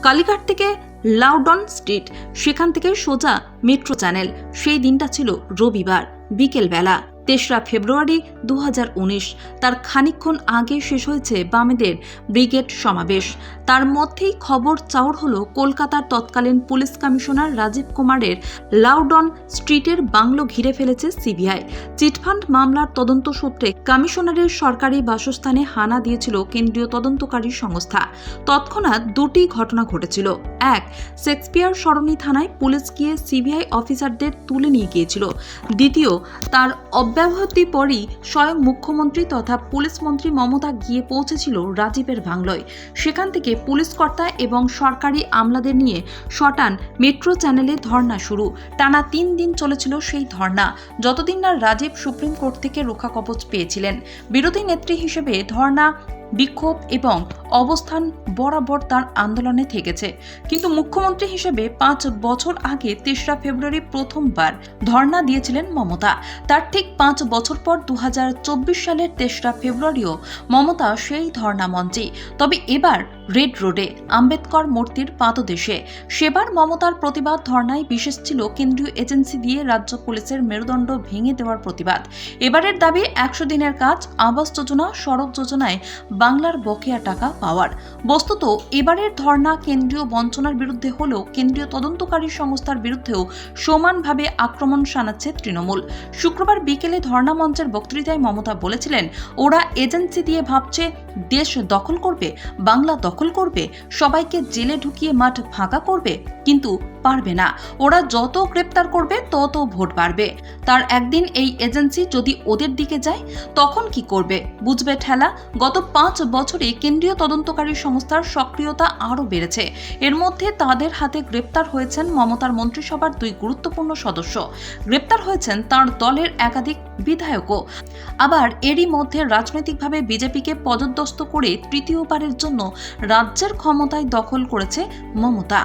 কালীঘাট থেকে Loudon street, সেখান থেকে সোজা মেট্রো চ্যানেল। সেই দিনটা ছিল রবিবার বিকেলবেলা, ৩রা ফেব্রুয়ারি ২০১৯। তার খানিকক্ষণ আগে শেষ হয়েছে বামেদের ব্রিগেড সমাবেশ। তার মধ্যেই খবর চাউর হলো কলকাতার তৎকালীন পুলিশ কমিশনার রাজীব কুমারের লাউডন স্ট্রিটের বাংলো ঘিরে ফেলেছে সিবিআই। চিটফান্ড মামলার তদন্ত সূত্রে কমিশনারের সরকারি বাসস্থানে হানা দিয়েছিল কেন্দ্রীয় তদন্তকারী সংস্থা। তৎক্ষণাৎ দুটি ঘটনা ঘটেছিল। এক, শেক্সপিয়ার সরণি থানায় পুলিশ গিয়ে সিবিআই অফিসারদের তুলে নিয়ে গিয়েছিল। দ্বিতীয়, তার অব্যাহতি পরই স্বয়ং মুখ্যমন্ত্রী তথা পুলিশ মন্ত্রী মমতা গিয়ে পৌঁছেছিল রাজীবের বাংলোয়। সেখান থেকে পুলিশ কর্তা এবং সরকারি আমলাদের নিয়ে শটান মেট্রো চ্যানেলে ধর্ণা শুরু। টানা ৩ দিন চলেছিল সেই ধর্ণা, যতদিন না রাজীব সুপ্রিম কোর্ট থেকে রক্ষা কবচ পেয়েছিলেন। বিরোধী নেত্রী হিসেবে ধর্ণা, বিক্ষোভ এবং অবস্থান বরাবর তার আন্দোলনে থেকেছে। কিন্তু মুখ্যমন্ত্রী হিসেবে ৫ বছর আগে ৩রা ফেব্রুয়ারি প্রথমবার ধর্ণা দিয়েছিলেন মমতা। তার ঠিক ৫ বছর পর ২০২৪ সালের ৩রা ফেব্রুয়ারিও মমতা সেই ধর্ণা মঞ্চে, তবে এবার রেড রোডে আম্বেদকর মূর্তির পাদদেশে। সেবার মমতার প্রতিবাদ ধর্ণায় বিশেষ ছিল কেন্দ্রীয় এজেন্সি দিয়ে রাজ্য পুলিশের মেরুদণ্ড ভেঙে দেওয়ার প্রতিবাদ। এবারের দাবি ১০০ দিনের কাজ, আবাস যোজনা, সড়ক যোজনায় বাংলার বকেয়া টাকা পাওয়ার। বস্তুত এবারের ধর্ণা কেন্দ্রীয় বঞ্চনার বিরুদ্ধে হলেও কেন্দ্রীয় তদন্তকারী সংস্থার বিরুদ্ধেও সমানভাবে আক্রমণ শানাচ্ছে তৃণমূল। শুক্রবার বিকেলে ধর্ণা মঞ্চের বক্তৃতায় মমতা বলেছিলেন, ওরা এজেন্সি দিয়ে ভাবছে দেশ দখল করবে, বাংলা দখল করবে, সবাইকে জেলে ঢুকিয়ে মাঠ ফাঁকা করবে, কিন্তু পারবে না। ওরা যত গ্রেপ্তার করবে তত ভোট বাড়বে। তার একদিন এই এজেন্সি যদি ওদের দিকে যায় তখন কি করবে, বুঝবে ঠেলা। গত ৫ বছরে কেন্দ্রীয় তদন্তকারী সংস্থার সক্রিয়তা আরও বেড়েছে। এর মধ্যে তাদের হাতে গ্রেপ্তার হয়েছেন মমতার মন্ত্রিসভার ২ গুরুত্বপূর্ণ সদস্য, গ্রেপ্তার হয়েছেন তার দলের একাধিক বিধায়কও। আবার এরই মধ্যে রাজনৈতিকভাবে বিজেপিকে পদদস্ত করে তৃতীয়বারের জন্য রাজ্যের ক্ষমতায় দখল করেছে মমতা।